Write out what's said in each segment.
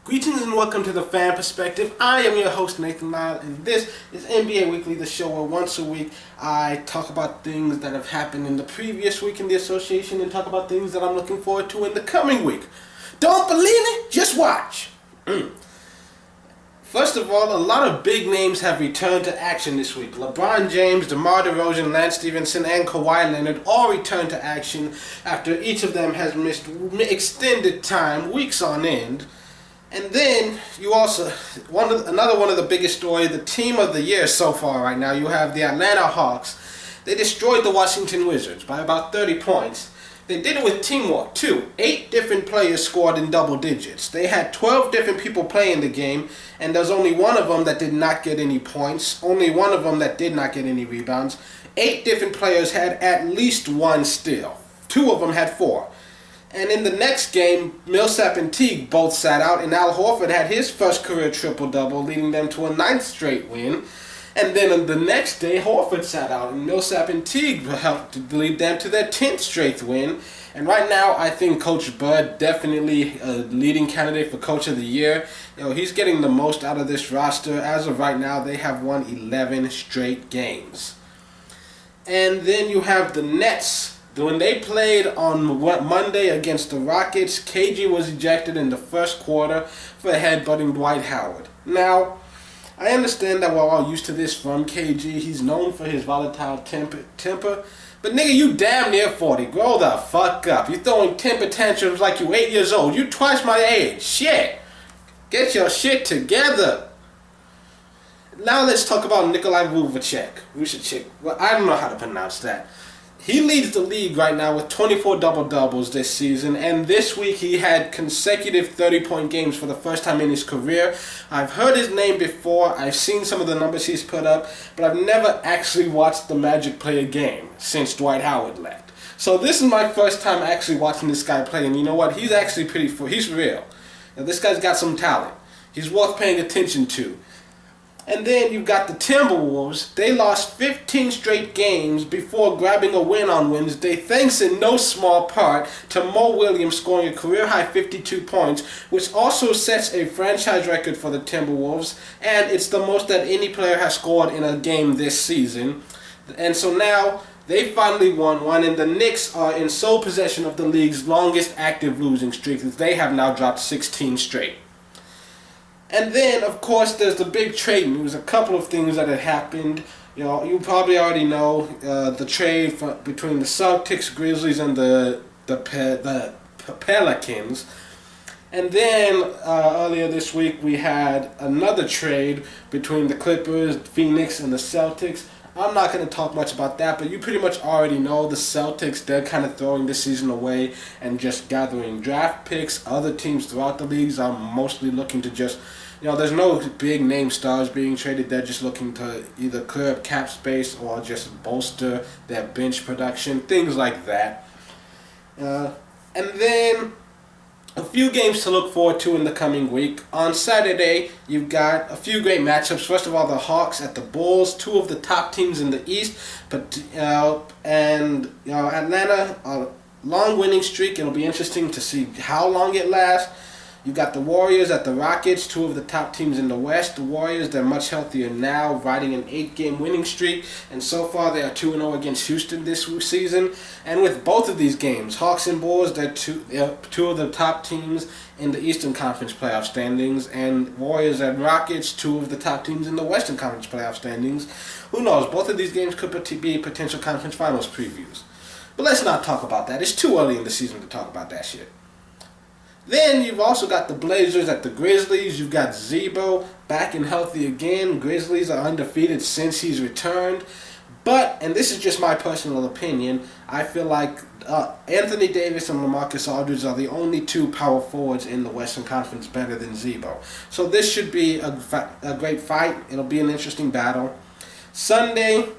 Greetings and welcome to the Fan Perspective. I am your host Nathan Lyle, and this is NBA Weekly, the show where once a week I talk about things that have happened in the previous week in the association and talk about things that I'm looking forward to in the coming week. Don't believe it? Just watch. First of all, a lot of big names have returned to action this week. LeBron James, Demar DeRozan, Lance Stephenson, and Kawhi Leonard all returned to action after each of them has missed extended time, weeks on end. And then you also, another one of the biggest stories, the team of the year so far right now, you have the Atlanta Hawks. They destroyed the Washington Wizards by about 30 points. They did it with teamwork too. 8 different players scored in double digits. They had 12 different people playing the game, and there's only one of them that did not get any points. Only one of them that did not get any rebounds. 8 different players had at least one steal. 2 of them had 4. And in the next game, Millsap and Teague both sat out, and Al Horford had his first career triple-double, leading them to a 9th straight win. And then on the next day, Horford sat out, and Millsap and Teague helped to lead them to their 10th straight win. And right now, I think Coach Bud, definitely a leading candidate for Coach of the Year. He's getting the most out of this roster. As of right now, they have won 11 straight games. And then you have the Nets. When they played on Monday against the Rockets, KG was ejected in the first quarter for headbutting Dwight Howard. Now, I understand that we're all used to this from KG. He's known for his volatile temper. But nigga, you damn near 40. Grow the fuck up. You throwing temper tantrums like you 8 years old. You twice my age. Shit. Get your shit together. Now let's talk about Nikolai Vucevic. Well, I don't know how to pronounce that. He leads the league right now with 24 double-doubles this season, and this week he had consecutive 30-point games for the first time in his career. I've heard his name before, I've seen some of the numbers he's put up, but I've never actually watched the Magic play a game since Dwight Howard left. So this is my first time actually watching this guy play, and you know what? He's actually he's real. Now, this guy's got some talent. He's worth paying attention to. And then you've got the Timberwolves. They lost 15 straight games before grabbing a win on Wednesday, thanks in no small part to Mo Williams scoring a career-high 52 points, which also sets a franchise record for the Timberwolves, and it's the most that any player has scored in a game this season. And so now they finally won one, and the Knicks are in sole possession of the league's longest active losing streak, as they have now dropped 16 straight. And then, of course, there's the big trade news. A couple of things that had happened. You probably already know the trade between the Celtics, Grizzlies, and the Pelicans. And then earlier this week, we had another trade between the Clippers, Phoenix, and the Celtics. I'm not going to talk much about that, but you pretty much already know the Celtics, they're kind of throwing this season away and just gathering draft picks. Other teams throughout the leagues are mostly looking to just, there's no big name stars being traded. They're just looking to either clear up cap space or just bolster their bench production, things like that. And then a few games to look forward to in the coming week. On Saturday, you've got a few great matchups. First of all, the Hawks at the Bulls, 2 of the top teams in the East. And Atlanta, a long winning streak. It'll be interesting to see how long it lasts. You've got the Warriors at the Rockets, 2 of the top teams in the West. The Warriors, they're much healthier now, riding an 8-game winning streak. And so far, they are 2-0 against Houston this season. And with both of these games, Hawks and Bulls, they're two of the top teams in the Eastern Conference playoff standings. And Warriors and Rockets, 2 of the top teams in the Western Conference playoff standings. Who knows? Both of these games could be potential conference finals previews. But let's not talk about that. It's too early in the season to talk about that shit. Then you've also got the Blazers at the Grizzlies. You've got Zebo back and healthy again. Grizzlies are undefeated since he's returned. But, and this is just my personal opinion, I feel like Anthony Davis and LaMarcus Aldridge are the only 2 power forwards in the Western Conference better than Zebo. So this should be a great fight. It'll be an interesting battle. Sunday,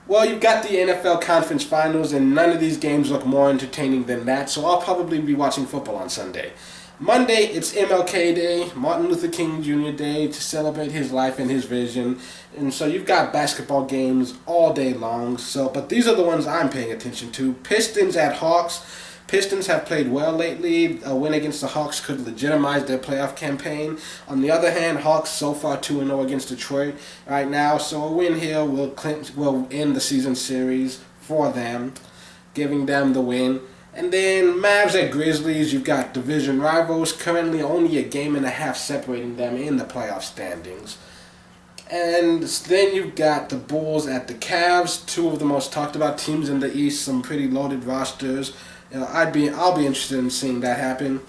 well, you've got the NFL Conference Finals, and none of these games look more entertaining than that, so I'll probably be watching football on Sunday. Monday, it's MLK Day, Martin Luther King Jr. Day, to celebrate his life and his vision. And so you've got basketball games all day long. But these are the ones I'm paying attention to. Pistons at Hawks. Pistons have played well lately. A win against the Hawks could legitimize their playoff campaign. On the other hand, Hawks so far 2-0 against Detroit right now, so a win here will end the season series for them, giving them the win. And then Mavs at Grizzlies, you've got division rivals, currently only a game and a half separating them in the playoff standings. And then you've got the Bulls at the Cavs, two of the most talked about teams in the East, some pretty loaded rosters. I'll be interested in seeing that happen.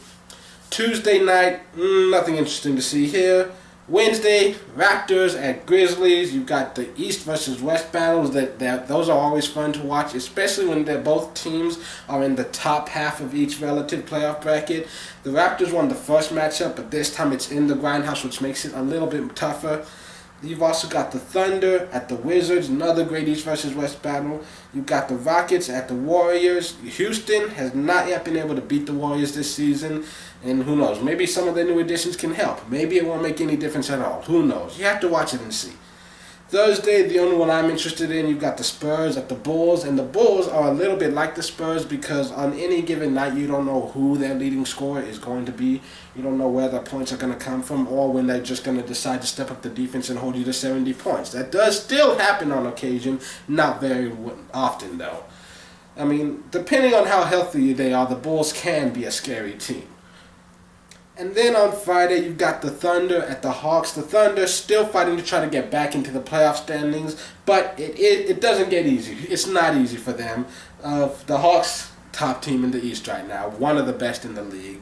Tuesday night, nothing interesting to see here. Wednesday, Raptors at Grizzlies. You've got the East versus West battles. Those are always fun to watch, especially when both teams are in the top half of each relative playoff bracket. The Raptors won the first matchup, but this time it's in the Grindhouse, which makes it a little bit tougher. You've also got the Thunder at the Wizards, another great East versus West battle. You've got the Rockets at the Warriors. Houston has not yet been able to beat the Warriors this season, and who knows, maybe some of the new additions can help. Maybe it won't make any difference at all. Who knows? You have to watch it and see. Thursday, the only one I'm interested in, you've got the Spurs at the Bulls, and the Bulls are a little bit like the Spurs because on any given night you don't know who their leading scorer is going to be. You don't know where the points are going to come from or when they're just going to decide to step up the defense and hold you to 70 points. That does still happen on occasion, not very often though. I mean, depending on how healthy they are, the Bulls can be a scary team. And then on Friday, you've got the Thunder at the Hawks. The Thunder still fighting to try to get back into the playoff standings, but it doesn't get easy. It's not easy for them. The Hawks, top team in the East right now, one of the best in the league.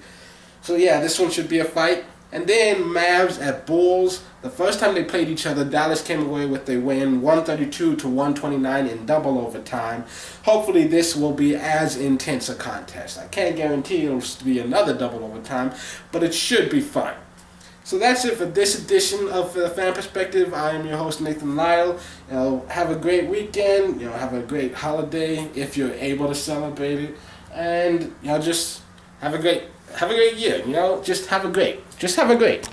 So yeah, this one should be a fight. And then Mavs at Bulls. The first time they played each other, Dallas came away with a win, 132-129 in double overtime. Hopefully this will be as intense a contest. I can't guarantee it'll be another double overtime, but it should be fun. So that's it for this edition of the Fan Perspective. I am your host, Nathan Lyle. Have a great weekend. Have a great holiday if you're able to celebrate it. And just have a great year. Just have a great.